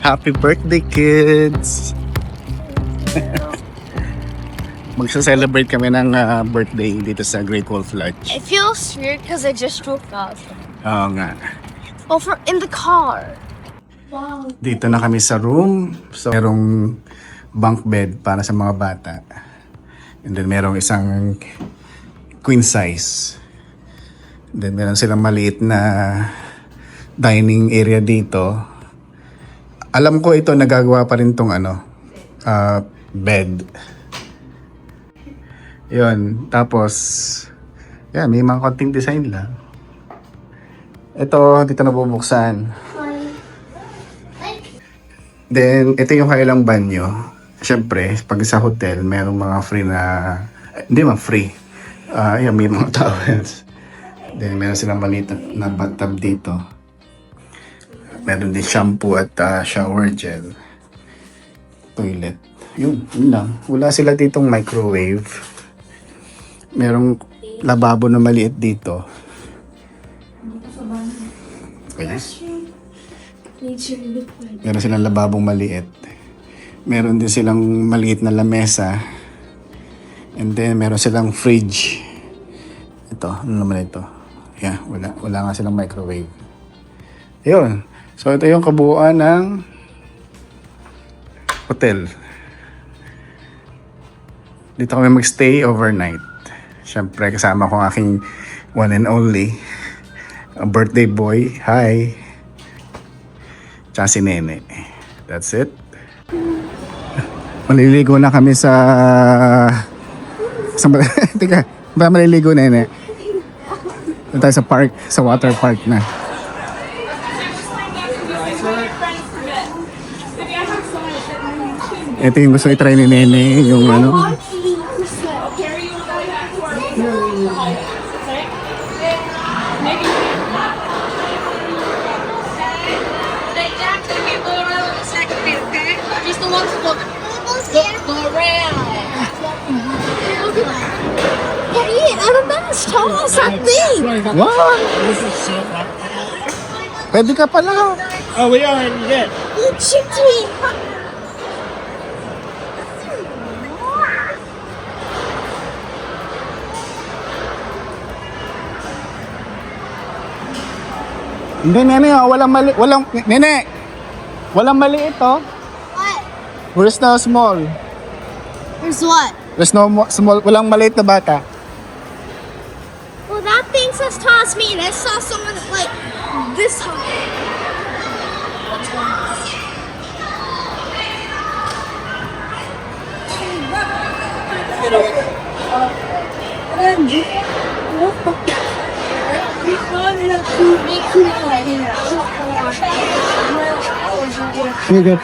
Happy birthday, kids! Magsa-celebrate kami ng birthday dito sa Great Wolf Lodge. It feels weird because I just woke up. Oo nga. In the car. Wow. Dito na kami sa room. So, merong bunk bed para sa mga bata. And then merong isang queen size. And then meron silang maliit na dining area dito. Alam ko ito nagagawa pa rin tong bed. Yun. Tapos, yan, may mga konting design lang. Ito, dito na bubuksan. Then, ito yung kailang banyo. Siyempre, pag sa hotel, merong mga free na... hindi man free. Ayan, may mga towels. Then, meron silang maliit na bathtub dito. Meron din shampoo at shower gel. Toilet. Yun lang. Wala sila ditong microwave. Merong lababo na maliit dito. Okay. Meron silang lababong maliit. Meron din silang maliit na lamesa. And then, meron silang fridge. Ito, ano naman ito? Yeah, wala nga silang microwave. Ayun. So, ito yung kabuuan ng hotel. Dito kami magstay overnight. Siyempre, kasama ko ang aking one and only birthday boy. Hi! Tsaka si Nene. That's it. Maliligo na kami sa... Teka, ba maliligo, Nene? Doon tayo sa park, sa water park na. Ito yung gusto i-try ni Nene, yung ano. What? Pwede ka pala. Oh, we are in bed. Hindi, Nene, Nene, walang maliit, oh. What? Where's the small? There's what? There's no small, walang maliit na bata. Well, that thing says toss me, and I saw someone like this high. You're good.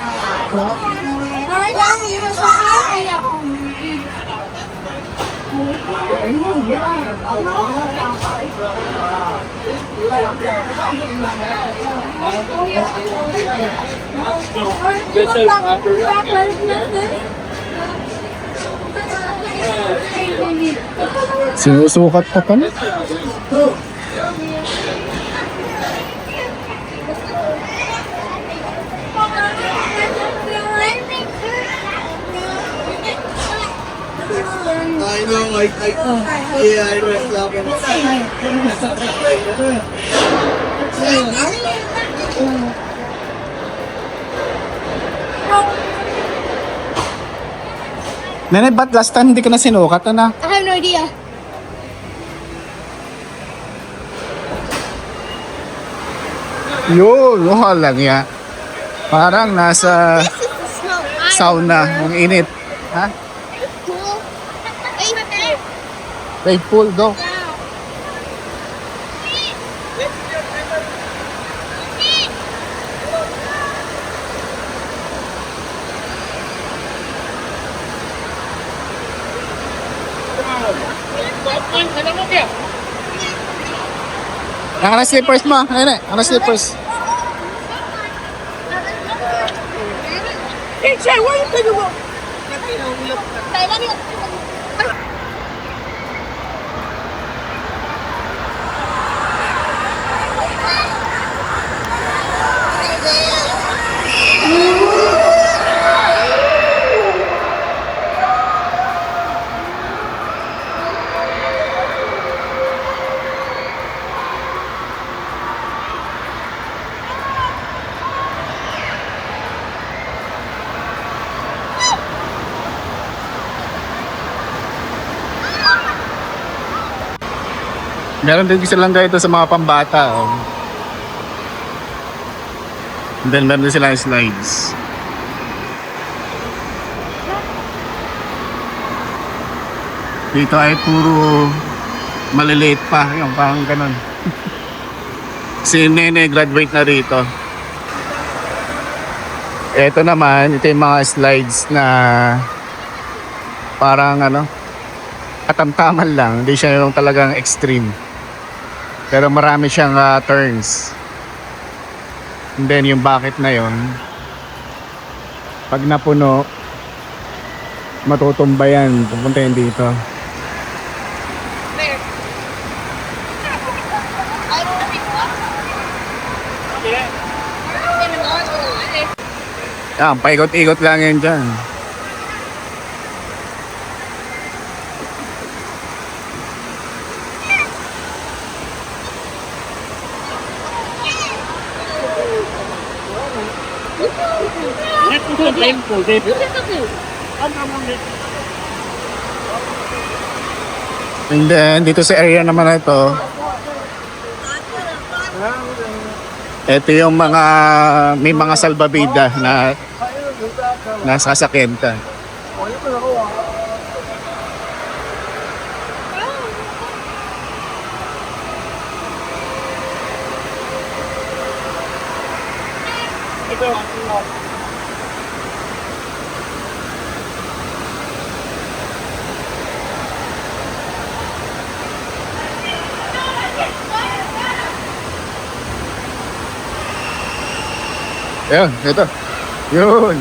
Sinusukat pa pala. I know, yeah, I was laughing. Nene, ba't last time hindi ka na sinukat, ano? I have no idea. Yun, lang ya. Parang nasa This is the snow. sauna, ang init. Ha? Cool. Hey, Wave pool, go. Ang slippers mo, Nene, ang slippers. Hey, Jay, where are you thinking about? Hey, let me Meron din silang ganito sa mga pambata. Oh. And then meron din silang slides. Dito ay puro maliliit pa. Yung parang ganun. Si Nene graduate na rito. Ito naman, ito yung mga slides na parang ano, katamtaman lang. Hindi siya yung talagang extreme. Pero marami siyang turns. And then yung bucket na yon, pag napuno, matutumba yan. Pupunta yan dito. Yan, paikot-ikot lang yan dyan. And then, dito sa area naman na ito, ito yung mga, may mga salbabida na nasasakyan ka. Ayan, ito. Yun.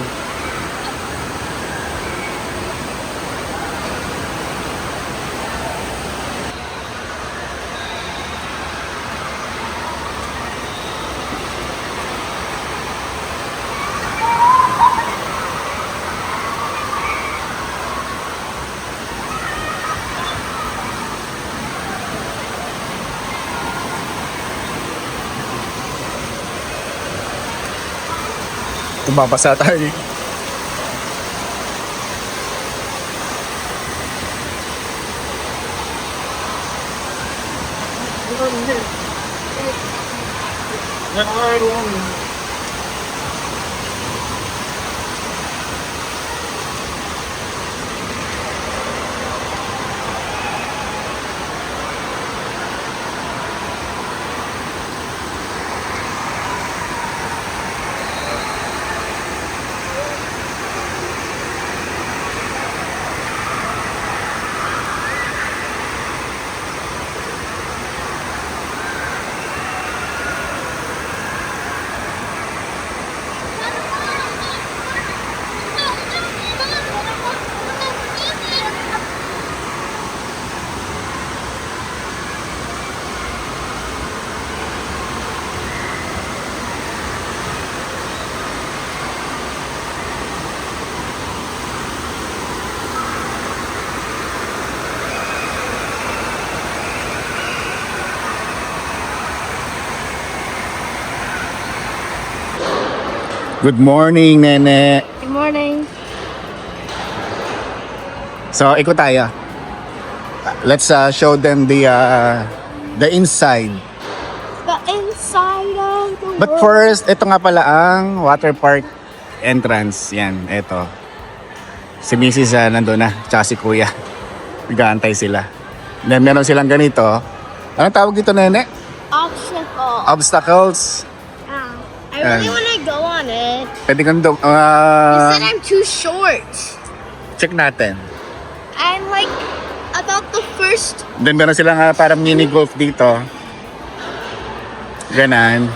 Tumabasa tayo. Good morning, Nene. Good morning. So, ikot tayo. Let's show them the inside. The inside of the But first, ito nga pala ang water park entrance. Yan, ito. Si Mrs. nandun na, tsaka si Kuya. Nag-aantay sila. Then meron silang ganito. Anong tawag dito, Nene? obstacle. Obstacles. I really want to go on it. Pwede kang You said I'm too short. check natin. I'm like about the first. Then meron silang parang mini golf dito. Ganan.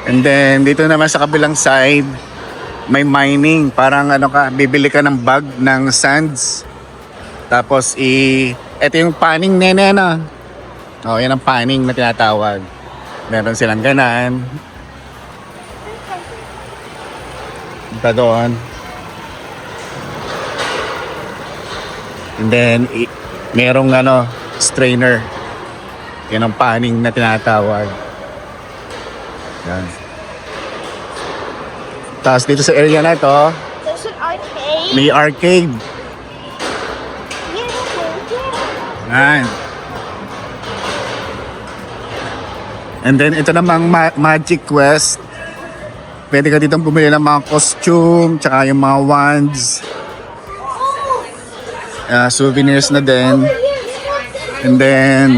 And then dito naman sa kabilang side, may mining. Parang ano ka, bibili ka ng bag ng sands. Tapos ito yung panning, Nene, na. Oh, yan ang panning na tinatawag. Meron silang ganan. Punta doon. And then, merong strainer. Yan ang panning na tinatawag. Yan. Tapos dito sa area na ito, There's an arcade. may arcade. Yeah. Yan. And then ito namang Magic Quest. Pwede ka dito bumili ng mga costume, tsaka yung mga wands. Souvenirs na din. And then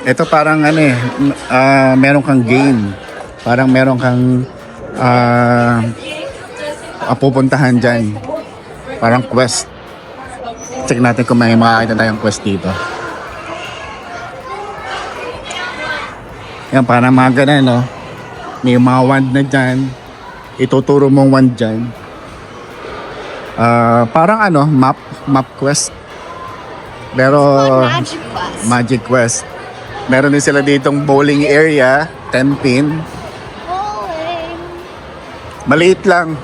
ito parang ano eh, meron kang game. Parang meron kang pupuntahan dyan. Parang quest. Check natin kung may makakita tayong quest dito. Yan, parang mga ganun, no? May mga wand na dyan. Ituturo mong wand dyan. Parang ano, map quest. Pero Magic Quest. Magic Quest. Meron din sila ditong bowling area, 10 pin. Bowling. Maliit lang.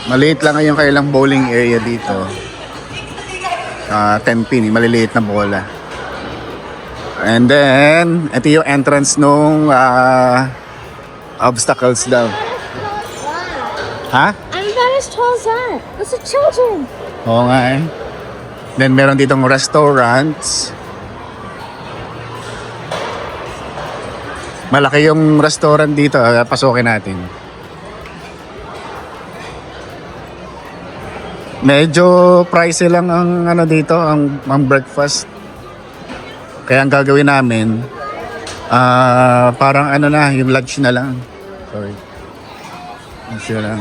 Maliit lang yung kailang bowling area dito. 10 pin, maliliit na bola. And then, ito yung entrance nung obstacles daw. Ha? I'm about as tall as that. Those are children. Oo nga eh. Then meron ditong restaurants. Malaki yung restaurant dito. Pasukin natin. Medyo pricey lang ang ano dito, ang breakfast. Kaya ang gagawin namin, parang ano na, yung lunch na lang. Sorry. Lunch na lang.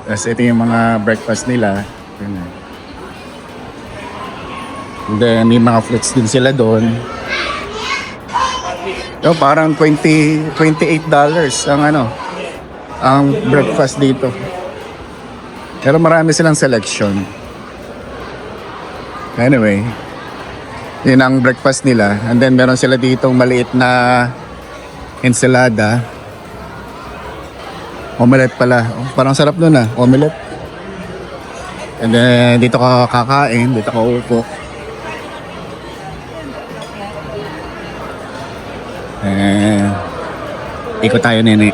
Tapos ito yung mga breakfast nila. And then may mga fruits din sila doon. Yo, parang $28 ang ano, ang breakfast dito. Pero marami silang selection. Anyway, yun ang breakfast nila. And then meron sila ditong maliit na ensalada. Omelette pala. Oh, parang sarap nun ah, omelette. And then dito ka kakain, dito ka uupo. Ikot tayo, nene.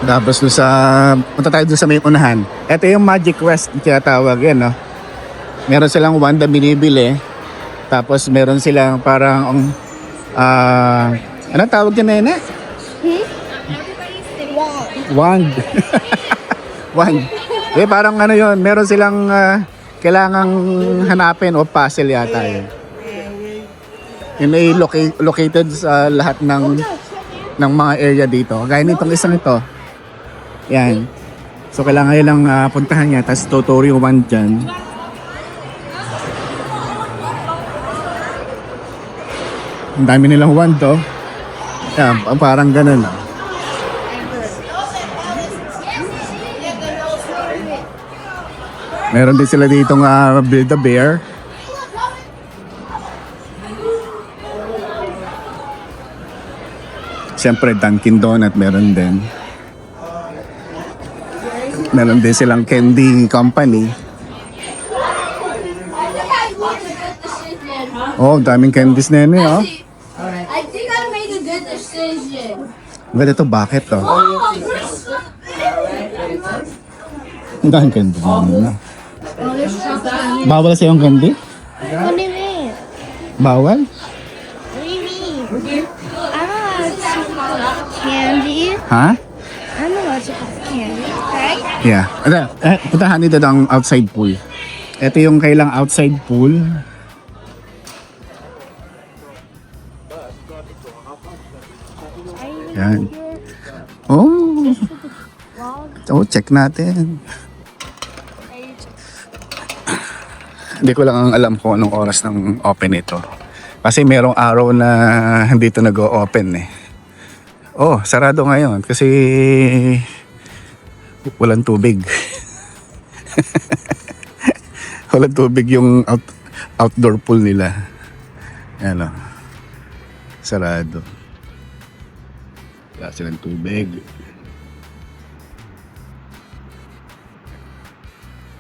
Tapos doon sa, punta tayo doon sa may unahan. Ito yung Magic Quest, kaya tawag yan, no? Meron silang wand na binibili. Tapos meron silang parang, anong tawag yan, nene? Wand. Wand. Eh, parang ano yun, meron silang kailangang hanapin o puzzle yata yun. Yun ay located sa lahat ng mga area dito. Gaya nitong isang ito. Yan. So, kailangan yun lang puntahan niya. Tapos tuturo yung wand dyan. Ang dami nilang wand to. Yan, parang ganun. Meron din sila ditong Build-A-Bear. Siyempre, Dunkin' Donut meron din. Meron din silang candy company. Oh, daming candies na yun eh, oh. I think I made a good decision. Ganda ito, bakit to? Ang daming candy na. Bawal sa yung candy? What do you mean? Bawal? What do you mean? I'm allowed to have candy. Ha? I'm allowed to have candy, right? Yeah. Puntahan dito ang outside pool. Ito yung kailang outside pool. Yan. Oh. Oh, check natin. Hindi ko lang ang alam kung anong oras ng open ito. Kasi merong araw na hindi ito nag-o-open eh. Oh, sarado ngayon kasi walang tubig. Walang tubig yung outdoor pool nila. Yan o. Sarado. Wala silang tubig.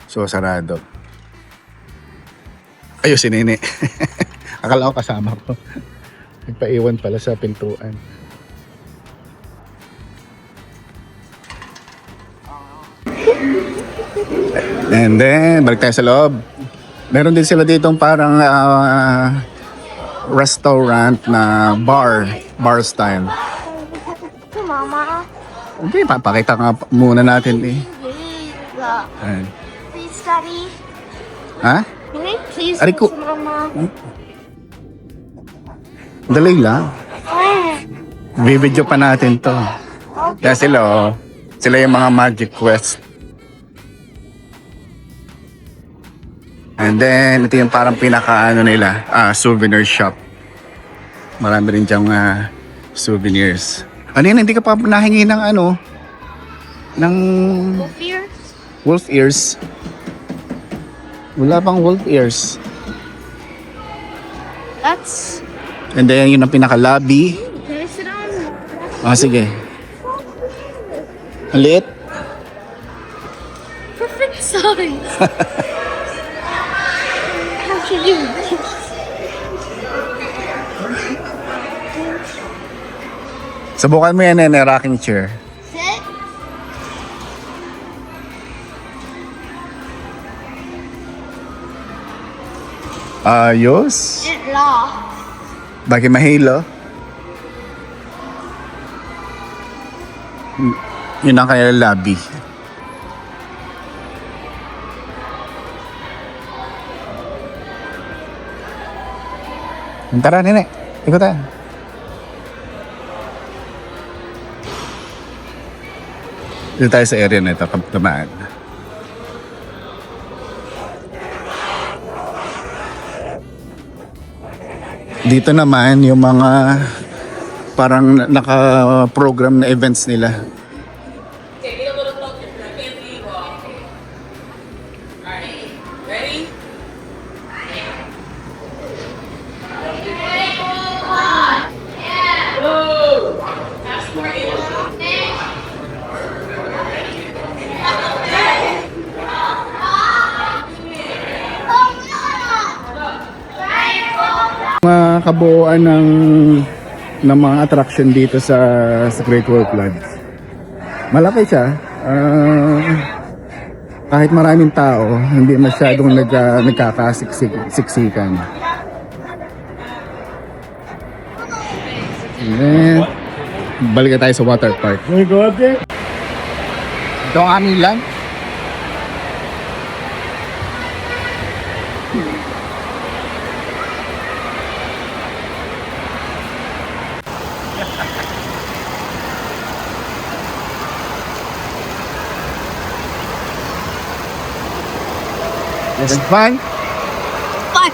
So, sarado. Ayun, si Nene. Akala ko kasama ko. Nagpaiwan pala sa pintuan. And then, balik tayo sa loob. Meron din sila ditong parang restaurant na bar style. Hey, Mama. Okay, papakita nga muna natin eh. Please, Ayan. please, Daddy. Ha? Can I please Aray ko. go to Mama? Dali lang. Where? Bibidyo pa natin to. Kaya sila oh. Sila yung mga Magic Quest. And then, ito yung parang pinaka-ano nila, souvenir shop. Marami rin diyang souvenirs. Ano yun, hindi ka pa nahingi ng ano? Ng Here? wolf ears. Wala pang wolf ears. That's. And then, yun ang pinaka-lobby. Can I sit down? Sige. Ang liit. Perfect size. How should you? Subukan mo yan rocking chair. Sit. Ayos. It locked. Bakit mahilo? Yun ang kaya lobby. Tara, nene. Ikot tayo. Dito tayo sa area na ito, kamaan. Dito naman yung mga parang naka-program na events nila. Mga kabuuan ng mga attraction dito sa Great Wall Floods. Malaki siya. Kahit maraming tao, hindi masyadong nagkakasiksikan. And then, balik na tayo sa water park. Ito ang aming lunch. Is it fun? Fun.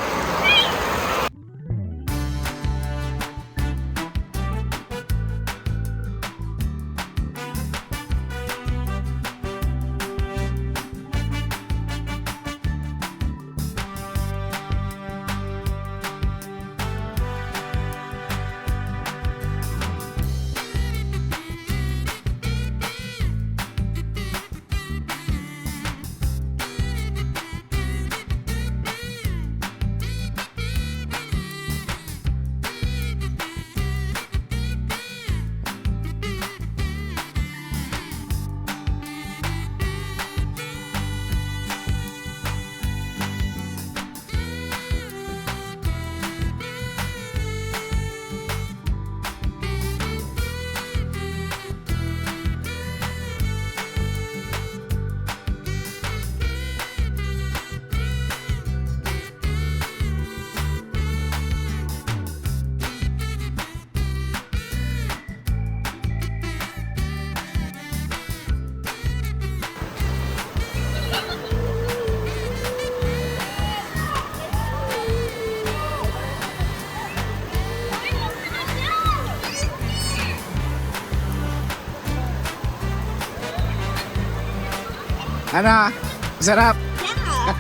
Ano? Sarap. Yeah. I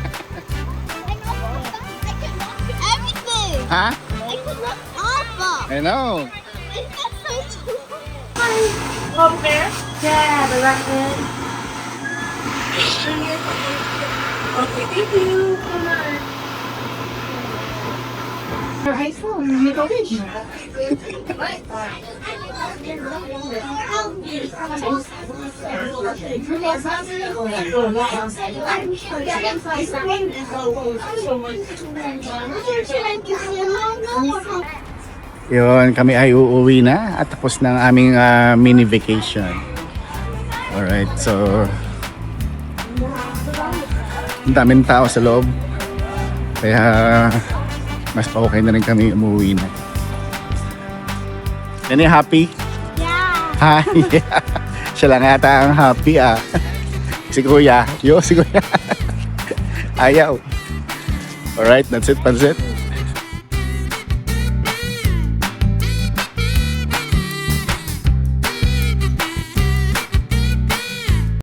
can look everything. Ha? I can look awful. I know. Isn't that so cool? Over there? Yeah, the right one. Okay, thank you. Come on. Yun, kami ay uuwi na at tapos ng aming mini vacation. Alright, so ang daming tao sa loob. Kaya mas pa-okay na rin kami umuwi na. Nani, happy? Yeah. Ha? Yeah. Siya lang ata ang happy Si Kuya. Si Kuya. Ayaw. Alright, that's it, Pansit.